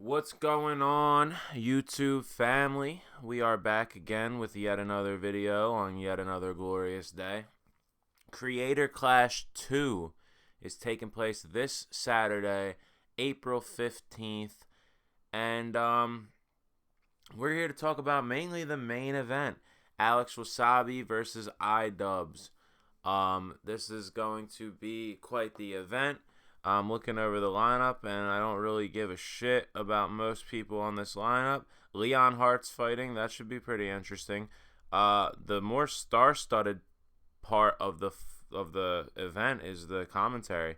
What's going on, YouTube family? We are back again with yet another video on yet another glorious day. Creator Clash 2 is taking place this Saturday, April 15th. And we're here to talk about mainly the main event, Alex Wassabi versus Idubbbz. This is going to be quite the event. I'm looking over the lineup, and I don't really give a shit about most people on this lineup. Leonhart's fighting. That should be pretty interesting. The more star-studded part of the event is the commentary.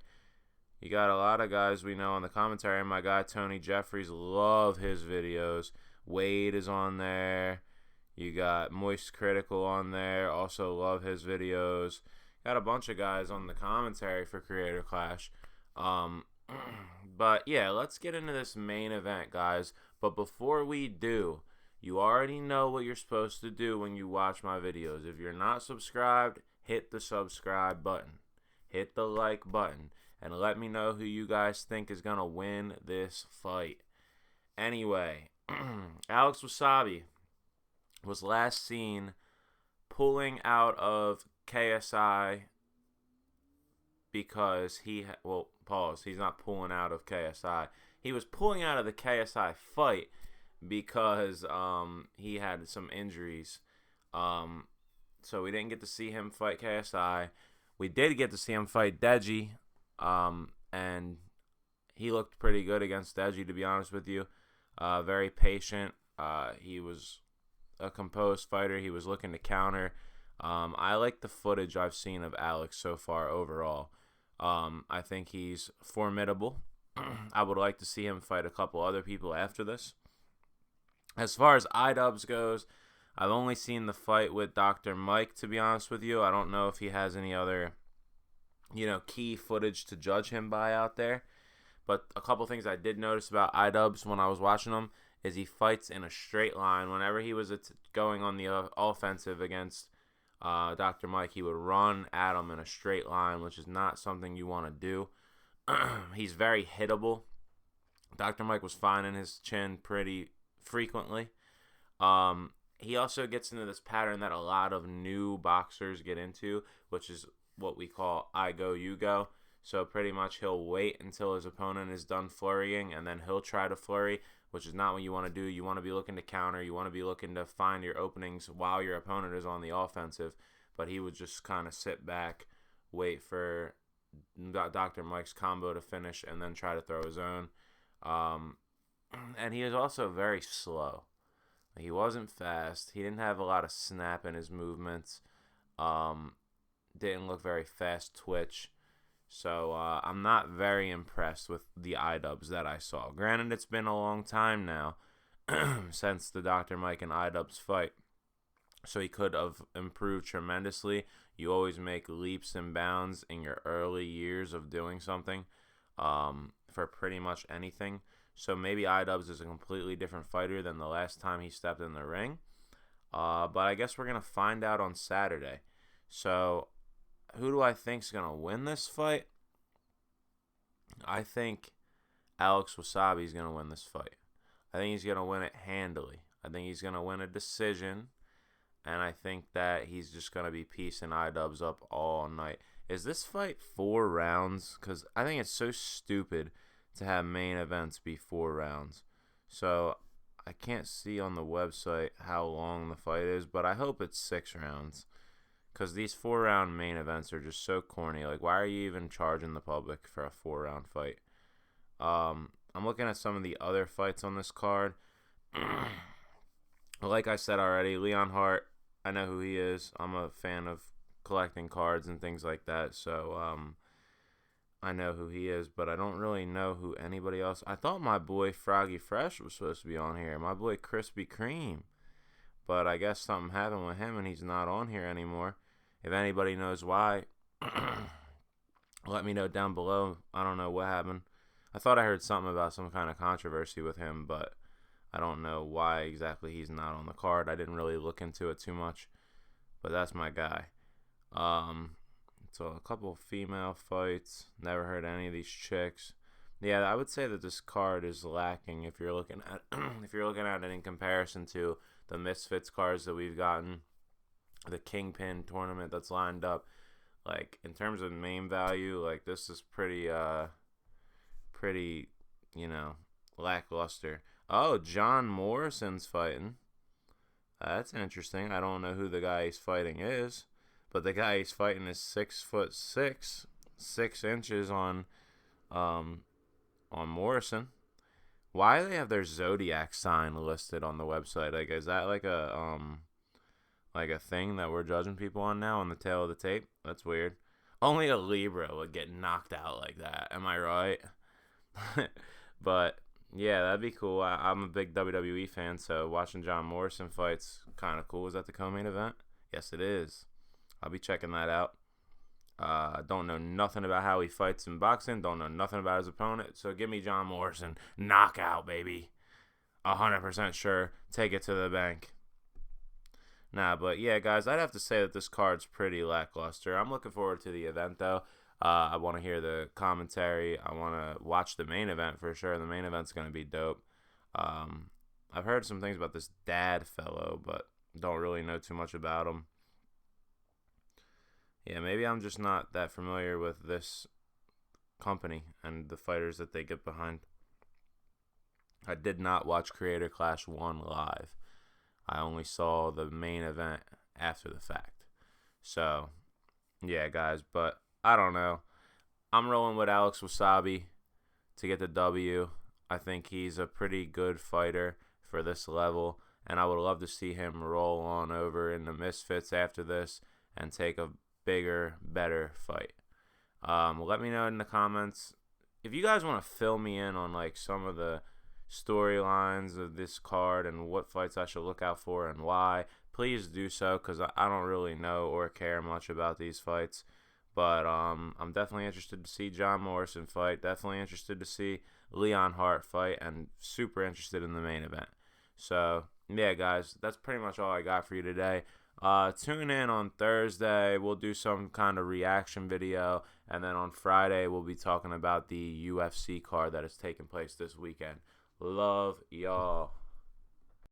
You got a lot of guys we know on the commentary. My guy Tony Jeffries, love his videos. Wade is on there. You got Moist Critical on there. Also love his videos. Got a bunch of guys on the commentary for Creator Clash. But yeah, let's get into this main event, guys. But before we do, you already know what you're supposed to do when you watch my videos. If you're not subscribed, hit the subscribe button, hit the like button, and let me know who you guys think is gonna win this fight. Anyway, Alex Wassabi was last seen pulling out of KSI because he's not pulling out of KSI. He was pulling out of the KSI fight because he had some injuries. So we didn't get to see him fight KSI. We did get to see him fight Deji, and he looked pretty good against Deji, to be honest with you. Very patient. He was a composed fighter. He was looking to counter. I like the footage I've seen of Alex so far overall. I think he's formidable. I would like to see him fight a couple other people after this. As far as Idubbbz goes, I've only seen the fight with Dr. Mike, to be honest with you. I don't know if he has any other, key footage to judge him by out there. But a couple things I did notice about Idubbbz when I was watching him is he fights in a straight line. Whenever he was going on the offensive against Dr. Mike, he would run at him in a straight line, which is not something you want to do. He's very hittable. Dr. Mike was finding his chin pretty frequently. He also gets into this pattern that a lot of new boxers get into, which is what we call I go, you go. So pretty much he'll wait until his opponent is done flurrying, and then he'll try to flurry, which is not what you want to do. You want to be looking to counter. You want to be looking to find your openings while your opponent is on the offensive. But he would just kind of sit back, wait for Dr. Mike's combo to finish, and then try to throw his own. And he is also very slow. He wasn't fast. He didn't have a lot of snap in his movements. Didn't look very fast twitch. So I'm not very impressed with the Idubbbz that I saw. Granted, it's been a long time now since the Dr. Mike and Idubbbz fight. So he could have improved tremendously. You always make leaps and bounds in your early years of doing something for pretty much anything. So maybe Idubbbz is a completely different fighter than the last time he stepped in the ring. But I guess we're going to find out on Saturday. So who do I think is going to win this fight? I think Alex Wassabi is going to win this fight. I think he's going to win it handily. I think he's going to win a decision. And I think that he's just going to be piecing Idubbbz up all night. Is this fight 4 rounds? Because I think it's so stupid to have main events be 4 rounds. So I can't see on the website how long the fight is, but I hope it's 6 rounds. Because these 4-round main events are just so corny. Like, why are you even charging the public for a 4-round fight? I'm looking at some of the other fights on this card. Like I said already, Leonhart, I know who he is. I'm a fan of collecting cards and things like that. So, I know who he is, but I don't really know who anybody else. I thought my boy Froggy Fresh was supposed to be on here. My boy Krispy Kreme. But I guess something happened with him and he's not on here anymore. If anybody knows why, let me know down below. I don't know what happened. I thought I heard something about some kind of controversy with him, but I don't know why exactly he's not on the card. I didn't really look into it too much, but that's my guy. So a couple of female fights. Never heard any of these chicks. Yeah, I would say that this card is lacking if you're looking at if you're looking at it in comparison to the Misfits cards that we've gotten, the Kingpin tournament that's lined up. Like in terms of main value, like this is pretty, you know, lackluster. Oh, John Morrison's fighting. That's interesting. I don't know who the guy he's fighting is, but the guy he's fighting is 6'6", 6 inches on Morrison. Why do they have their zodiac sign listed on the website? Like, is that like a thing that we're judging people on now on the tail of the tape? That's weird. Only a Libra would get knocked out like that. Am I right? But yeah, that'd be cool. I'm a big WWE fan, so watching John Morrison fights kind of cool. Is that the co-main event? Yes, it is. I'll be checking that out. Don't know nothing about how he fights in boxing. Don't know nothing about his opponent. So give me John Morrison. Knockout, baby. 100% sure. Take it to the bank. Nah, but yeah, guys, I'd have to say that this card's pretty lackluster. I'm looking forward to the event, though. I want to hear the commentary. I want to watch the main event for sure. The main event's going to be dope. I've heard some things about this dad fellow, but don't really know too much about him. Yeah, maybe I'm just not that familiar with this company and the fighters that they get behind. I did not watch Creator Clash 1 live. I only saw the main event after the fact. So, yeah, guys, but I don't know. I'm rolling with Alex Wassabi to get the W. I think he's a pretty good fighter for this level, and I would love to see him roll on over in the Misfits after this and take a bigger, better fight. Let me know in the comments if you guys want to fill me in on like some of the storylines of this card and what fights I should look out for and why. Please do so, because I don't really know or care much about these fights. But I'm definitely interested to see John Morrison fight. Definitely interested to see Leonhart fight, and super interested in the main event. So yeah, guys, that's pretty much all I got for you today. Tune in on Thursday. We'll do some kind of reaction video, and then on Friday we'll be talking about the UFC card that is taking place this weekend. Love y'all.